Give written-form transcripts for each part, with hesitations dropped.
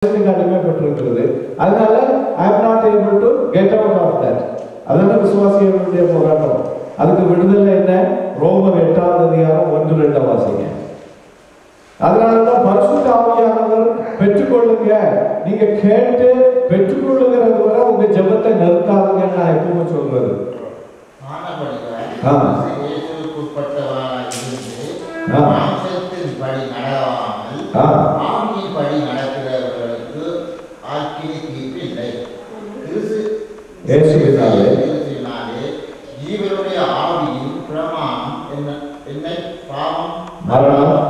அடிமைப்பட்டிருக்கிறது. அதனால I am not able to get out of that. அதனால விசுவாசிகளுடைய போராட்டம். அதுக்கு விடுதலை என்ன? ரோமர் 8ஆம் அதிகாரம் 1-2 வாசிங்க. அதனாலதான் பரிசுத்த ஆவியானவர் பெற்றுக்கொள்ளுங்க. நீங்க கேட்டு பெற்றுக்கொள்ளுகிறது வரை உங்க ஜெபத்தை நிறுத்தாதுங்க. நான் எப்பவுமே சொல்றது ஜீவனுடைய ஆவியின் பிரமாணம் என்னை பாவம் மரணம்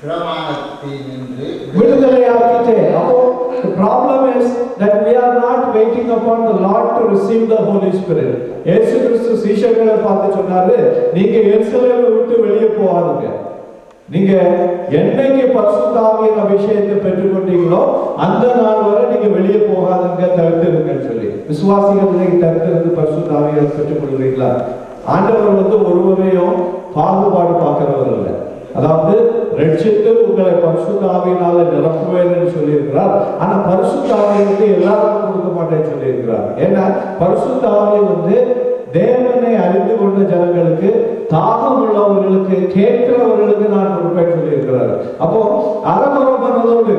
பிரமாணத்தில் நின்று விடுதலையாக்கிட்டே. அப்போ the problem is that we are not waiting upon the Lord to receive the Holy Spirit. இயேசு கிறிஸ்து சீஷர்களை பார்த்து சொன்னாரு, நீங்க எருசலேமை விட்டு வெளியே போகாதீங்க. நீங்க என்னைக்கு பரிசுத்த ஆவியின் அபிஷேகத்தை பெற்றுக்கொண்டீங்களோ அந்த நாள் வரை நீங்க வெளியே போகாதீங்க, தடுத்திருங்கன்னு சொல்லி. விசுவாசிகள் நீங்க தடுத்திருந்து பரிசுத்த ஆவியை பெற்றுக்கொள்கிறீங்களா? ஆண்டவர் ஒருவரையும் பாகுபாடு பார்க்கிறவர் இல்லை. அதாவது ரட்சித்து உங்களை பரிசுத்த ஆவியினால நிரப்புவேன்னு சொல்லியிருக்கிறார். ஆனா பரிசுத்த ஆவியை எல்லாருக்கும் கொடுக்க மாட்டேன்னு சொல்லியிருக்கிறார். ஏன்னா பரிசுத்த ஆவியை தேவனை அறிந்து கொண்ட ஜனங்களுக்கு, தாகம் உள்ளவர்களுக்கு, கேட்கிறவர்களுக்கு நான் கொடுப்பேன்னு சொல்லியிருக்கிறார். அப்போ அறமுறை மனதோடு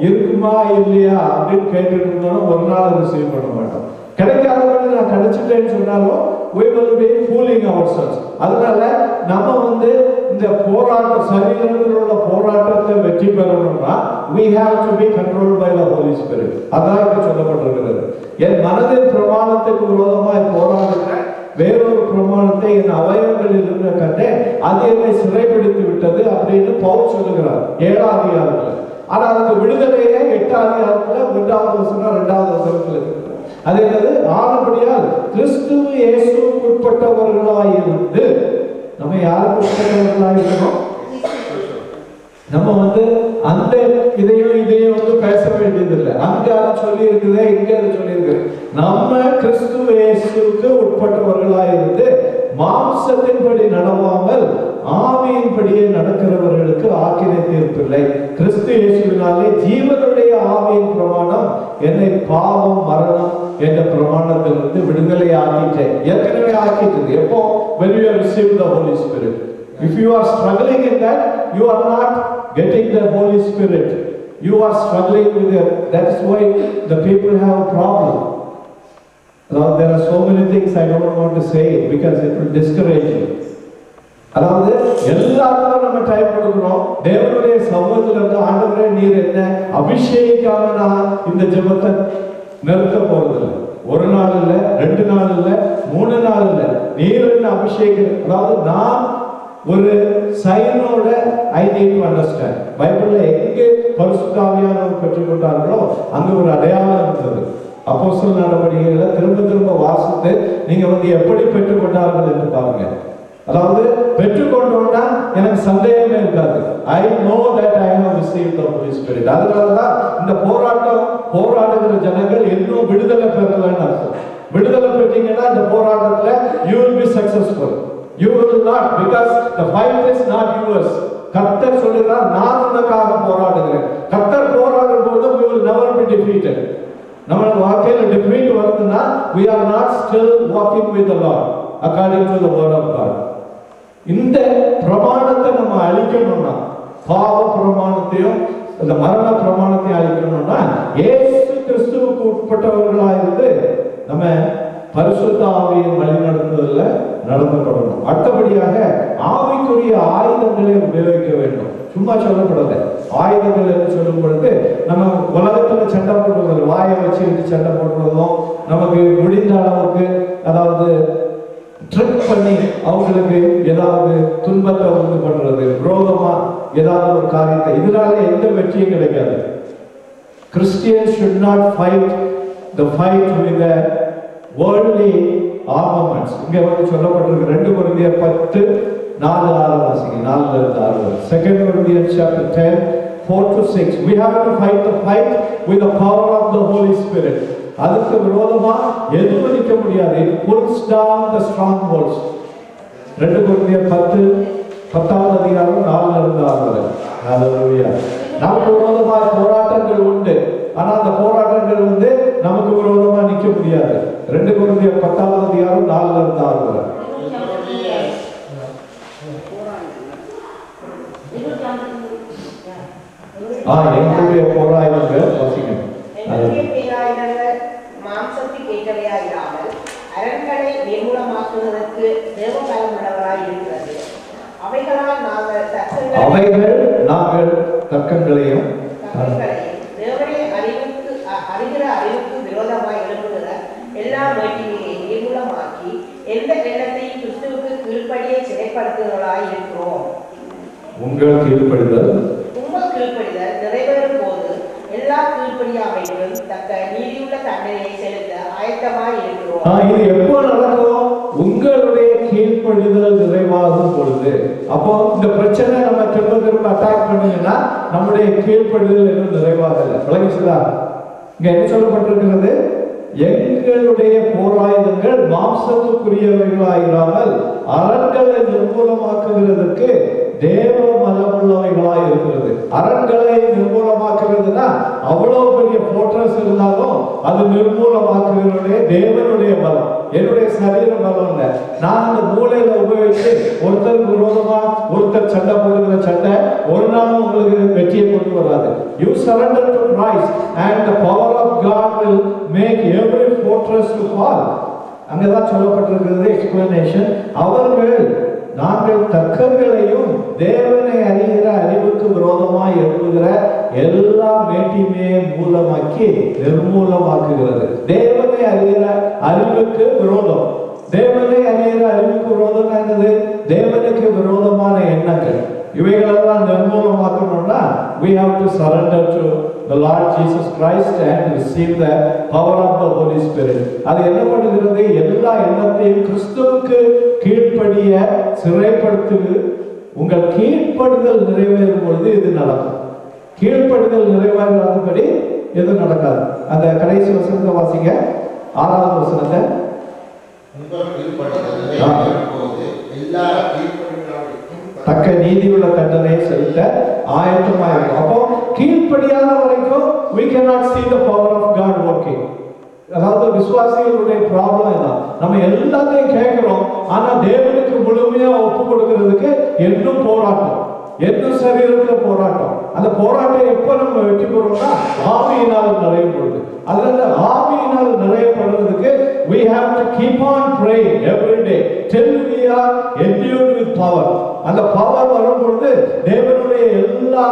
இருக்குமா இல்லையா அப்படின்னு கேட்டுட்டு இருந்தாலும் ஒரு நாள் ரிசீவ் பண்ண மாட்டோம். கிடைக்காதபடி நான் கிடைச்சிட்டேன்னு சொன்னாலும் we will be fooling ourselves. அதனால நம்ம இந்த போராட்ட சரீரத்தில் உள்ள போராட்டத்தை வெற்றி பெறணும்னா we have to be controlled by the Holy Spirit. அதான் இங்க சொல்லப்பட்டிருக்கிறது. என் மனதின் பிரமாணத்துக்கு விரோதமாய் போராடுகிற வேறொரு பிரமாணத்தை என் அவயவங்களில் இருந்த கண்டேன், அது என்னை சிறைப்பிடித்து விட்டது அப்படின்னு பவுல் சொல்லுகிறார் 7ஆம் அதிகாரத்துல. ஆனா அதுக்கு விடுதலையே 8ஆம் அதிகாரத்துல 1வது வசனம் 2வது வசனத்துல இருக்கு. அது என்னது? ஆனபடியால் கிறிஸ்துவ இயேசுவுக்கு உட்பட்டவர்களாயிருந்து, நம்ம யாருக்கு உட்பட்டவர்களாக இருக்கணும்? நம்ம அந்த இதையும் பேச வேண்டியதில்லை. அங்க அது சொல்லி இருக்குது, இங்க அது சொல்லி இருக்கு. நம்ம கிறிஸ்துவ இயேசுவுக்கு உட்பட்டவர்களாயிருந்து மாம்சத்தின்படி நடவாமல் ஆவியின்படியே நடக்கிறவர்களுக்கு ஆக்கினை தீர்ப்பில்லை. கிறிஸ்து இயேசுவினாலே ஜீவனுடைய ஆவியின் பிரமாணம் என்னை பாவம் மரணம் என்ற பிரமாணத்திலிருந்து விடுதலை ஆக்கிட்டேன். ஏற்கனவே ஆக்கிட்டது. எப்போ? when you have received the Holy Spirit. If you are struggling in that, you are not getting the Holy Spirit. You are struggling with it. That is why the people have a problem. Now there are so many things I don't want to say because it will discourage you. அதாவது எல்லாருக்கும் நம்ம time கொடுக்கிறோம். தேவனுடைய சமூகத்தில் ஆண்டவரே நீர் என்ன அபிஷேகிக்காம நான் இந்த ஜெபத்தை நிறுத்த போறதில்லை. ஒரு நாள் இல்ல, 2 நாள் இல்ல, 3 நாள் இல்ல, நீர் என்ன அபிஷேகம். அதாவது நான் ஒரு சைனோட ஐ நீட் டு அண்டர்ஸ்டாண்ட். பைபிள்ல எங்கே பரிசுத்த ஆவியானவர் பெற்றுக்கொண்டார்களோ அங்க ஒரு அடையாளம் இருந்தது. அப்போஸ்தலர் நடவடிக்கைகளை திரும்ப திரும்ப வாசித்து நீங்க எப்படி பெற்றுக்கொண்டார்கள் என்று பாருங்க. அதாவது பெற்றுக்கொண்டோம்னா எனக்கு சந்தேகமே இருக்காது. I know that I have received the Holy Spirit. அதனாலதான் இந்த போராடுகிற ஜனங்கள் இன்னும் விடுதலை பெறலன்னு அர்த்தம். விடுதலை பெற்றீங்கன்னா இந்த போராட்டத்துல you will be successful. You will not, because the fight is not yours. கர்த்தர் சொல்லுகிறார், நான் உனக்காக போராடுகிறேன். கர்த்தர் போராடும் போது we will never be defeated. நம்ம வாழ்க்கையில defeat வருதுன்னா we are not still walking with the Lord according to the word of God. இந்த பிரமாணத்தை நம்ம அழிக்கணும்னா, பாவ பிரமாணத்தையும் இந்த மரண பிரமாணத்தையும் அழிக்கணும்னா இயேசு கிறிஸ்துவுக்கு உட்பட்டவர்களாயிருந்து நம்ம பரிசுத்த ஆவியின் வழி நடத்துவதில் நடத்தப்படணும். அடுத்தபடியாக ஆவிக்குரிய ஆயுதங்களை உபயோகிக்க வேண்டும். சும்மா சொல்லப்படல. ஆயுதங்கள் என்று சொல்லும் பொழுது நம்ம உலகத்துல சண்டை போடுறது, வாயை வச்சுக்கிட்டு சண்டை போடுறதும், நமக்கு முடிந்த அளவுக்கு அதாவது ட்ரிக் பண்ணி அவங்களுக்கு ஏதாவது துன்பத்தை உண்டு பண்றது, விரோதமா ஏதாவது ஒரு காரியத்தை, இதனால எந்த வெற்றியும் கிடைக்காது. Christians should not fight the fight with the worldly armaments. இங்க சொல்லப்பட்டிருக்கு 2 கொரிந்தியர் 10:4-6 வாசிங்க. 4-6. 2 Corinthians chapter 10:4-6. We have to fight the fight with the power of the Holy Spirit. அதுக்கு விரோதமா எதுவும் நிற்க முடியாது. It pulls down the strongholds. 2 கொரிந்தியர் 10:10 அதிகாரம் 4-6 வரை. Hallelujah. நமக்கு விரோதமாக போராட்டங்கள் உண்டு. ஆனா அந்த போராட்டங்கள் நமக்கு விரோதமா நிக்க முடியாது. 2 கொரிந்தியர் 10ஆம் அதிகாரம் 4 இருந்து 6 வரை. எங்களுடைய போராயுதங்கள் வாசிக்கணும். மாம்சத்துக்கு ஏற்றவையாயிராமல் அரண்களை நிர்மூலமாக்குவதற்கு தேவபலமுள்ளவராய் இருக்கிறது. அவைகள் நாங்கள் தர்க்கங்களையும் தேவனை அறிகிற அறிவுக்கு விரோதமாய் எழுப்புகிற எல்லா வேட்டியையும் நிர்மூலமாக்கி எந்த எண்ணத்தையும் கிறிஸ்துவுக்கு கீழ்ப்படிய சிறைப்படுத்துவர்களாய் இருக்கிறோம். உங்கள் கீழ்ப்படிதல் நிறைவேறும் போது எல்லா கீழ்ப்படியாமைகளும் தக்க நீதியுள்ள தண்டனையை செலுத்த ஆயத்தமாய் இருக்கிறோம். இது எப்போ நடக்கும்? உங்களுடைய கீழ்ப்படிதல் நிறைவாகும் பொழுது. அப்போ இந்த பிரச்சனை நம்ம திரும்ப அட்டாக் பண்ணீங்கன்னா நம்முடைய கீழ்ப்படிதல் இன்னும் நிறைவாகல. விளங்கிச்சுதா? இங்க என்ன சொல்லப்பட்டிருக்கிறது? எங்களுடைய போராயுதங்கள் மாம்சத்துக்குரியவைகளாயிராமல் அரண்களை நிர்மூலமாக்குகிறதுக்கு தேவ பலமுள்ளவைகளாய் இருக்கிறது. அரண்களை நிர்மூலமாக்குறதுன்னா அவ்வளவு பெரிய போர்ட்ரஸ் இருந்தாலும் அது நிர்மூலமாக்குகிறதே தேவனுடைய பலம். என்னுடைய சரீர பலம் இல்ல. நான் அந்த மூளையில உபயோகித்து ஒருத்தருக்கு விரோதமா ஒருத்தர் சண்டை போடுகிற சண்டை ஒரு நாளும் உங்களுக்கு வெற்றியை கொண்டு வராது. You surrender to Christ and the power of God will make every fortress to fall. அங்கதான் சொல்லப்பட்டிருக்கிறது எக்ஸ்பிளனேஷன். நாங்கள் தர்க்கங்களையும் தேவனை அறிகிற அறிவுக்கு விரோதமாய் எழுப்புகிற எல்லா மேட்டியுமே மூலமாக்கி நிர்மூலமாக்குகிறது. தேவனை அறிகிற அறிவுக்கு விரோதம். தேவனை அறிகிற அறிவுக்கு விரோதம் என்னது? தேவனுக்கு விரோதமான எண்ணங்கள். இவைகளெல்லாம் நிர்மூலமாக்கணும்னா we have to surrender to the Lord Jesus Christ and receive the power of the Holy Spirit. அது என்ன பண்ணுகிறது? எல்லா எண்ணத்தையும் கிறிஸ்துவுக்கு கீழ்ப்படிய சிறைப்படுத்து. உங்கள் கீழ்ப்படுதல் நிறைவேறும் பொழுது இது நடக்கும். கீழ்ப்படுதல் நிறைவேறாதபடி எது நடக்காது. அந்த கடைசி வசனத்தை வாசிங்க, 6வது வசனத்தை. தக்க நீதியுள்ள தண்டனையை செலுத்த ஆயத்தமாக இருக்கும். அப்போ கீழ்ப்படியாத வரைக்கும் we cannot see the power of God working. அதாவது விசுவாசிகளுடைய ப்ராப்ளம் இதான். நம்ம எல்லாத்தையும் கேட்கிறோம், ஆனா தேவனுக்கு முழுமையா ஒப்பு கொடுக்கிறதுக்கு இன்னும் போராட்டம், இன்னும் சரீரத்துல போராட்டம். அந்த போராட்டம் எப்ப நம்ம வெற்றி பெறோம்னா ஆவியினால் நிறையும் பொழுது. அதனால ஆவியினால் நிறையப்படுறதுக்கு we have to keep on praying every day till we are endued with power. அந்த பவர் வரும் பொழுது தேவனுடைய எல்லா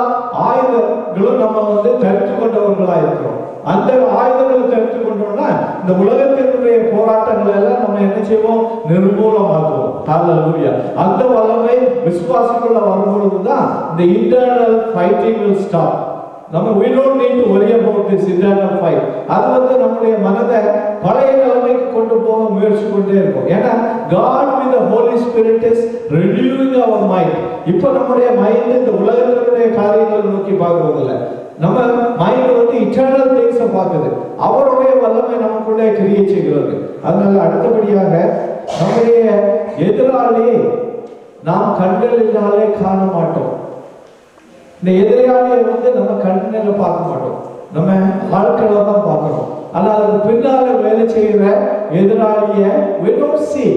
ஆயுதங்களும் நம்ம தெரிந்து கொண்டவர்களா இருக்கிறோம். அந்த ஆயுதங்களை தெரிந்து கொண்டோம்னா இந்த உலகத்தினுடைய போராட்டங்களை எல்லாம் நம்ம என்ன செய்வோம்? நிர்மூலமாக்குவோம். ஹல்லேலூயா. அந்த வல்லமை விசுவாசிக்குள்ள வரும் பொழுதுதான் இந்த இன்டர்னல் ஃபைட்டிங் will stop. நம்ம we don't need to worry about this internal fight. அது நம்முடைய மனதை பழைய நிலைமைக்கு கொண்டு போக முயற்சி கொண்டே இருக்கும். ஏன்னா God with the Holy Spirit is renewing our mind. இப்போ நம்முடைய மைண்ட் இந்த உலகத்தினுடைய காரியங்களை நோக்கி பார்க்கிறது இல்லை. நம்ம மைண்ட் இட்டர்னல் திங்ஸை பார்க்குது. அவருடைய வல்லமை நமக்குள்ளே கிரியை செய்கிறது. அதனால அடுத்தபடியாக நம்முடைய எதிராளியை நாம் கண்களினாலே காண மாட்டோம். இந்த எதிராளியை நம்ம கண்ணில பார்க்க மாட்டோம், நம்ம வாழ்க்கையில தான் பார்க்கிறோம். ஆனா அதுக்கு பின்னால வேலை செய்கிற எதிராளிய we don't see.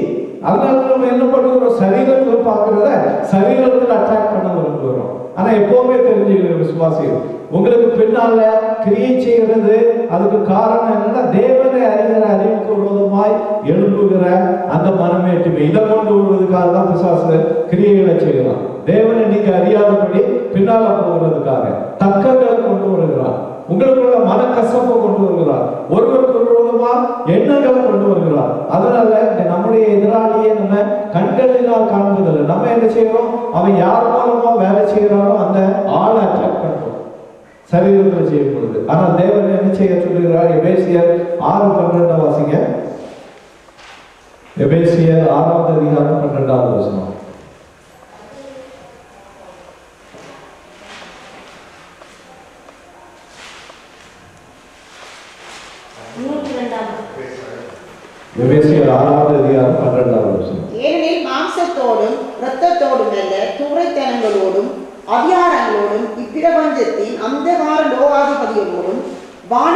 அதனால நம்ம என்ன பண்ணுறோம்? சரீரத்துல பார்க்கறத சரீரத்துல அட்டாக் பண்ண விரும்புகிறோம். ஆனா எப்பவுமே தெரிஞ்சுக்கிற விசுவாசிகள் உங்களுக்கு பின்னால கிரியை செய்கிறது. அதுக்கு காரணம் என்னன்னா தேவனை அறிகிற அறிவுக்கு விரோதமாய் எழும்புகிற அந்த மனமேட்டுமை. இதை கொண்டு வருவதற்காக தான் பிசாசு கிரியைகளை செய்கிறான். தேவனை நீங்க அறியாதபடி பின்னால போகிறதுக்காக தர்க்கங்களை கொண்டு வருகிறார். உங்களுக்குள்ள மனக்கசப்பை கொண்டு வருகிறார். ஒருவருக்கு விரோதமா எண்ணங்களை கொண்டு வருகிறார். அதனால நம்முடைய எதிராளியை நம்ம கண்களினால் காண்பதில்லை. நம்ம என்ன செய்யறோம்? அவன் யார் மூலமா வேலை செய்யறானோ அந்த ஆளை அட்ராக்ட் பண்றோம் சரீரத்தில் செய்யும் பொழுது. ஆனால் தேவன் என்ன செய்ய சொல்லுகிறார்? எபேசியர் 6:12 வாசிங்க. எபேசியர் 6வது அதிகாரம் 12வது வசனம். எபேசியர் 6வது அதிகாரம் 12வது வசனம். ஏனெனில் மாம்சத்தோடும் இரத்தத்தோடும் அல்ல, தூரைத்தனங்களோடும் அதிகாரங்களோடும் இப்பிரபஞ்சத்தின் அந்தகார லோகாதிபதிகளோடும் வான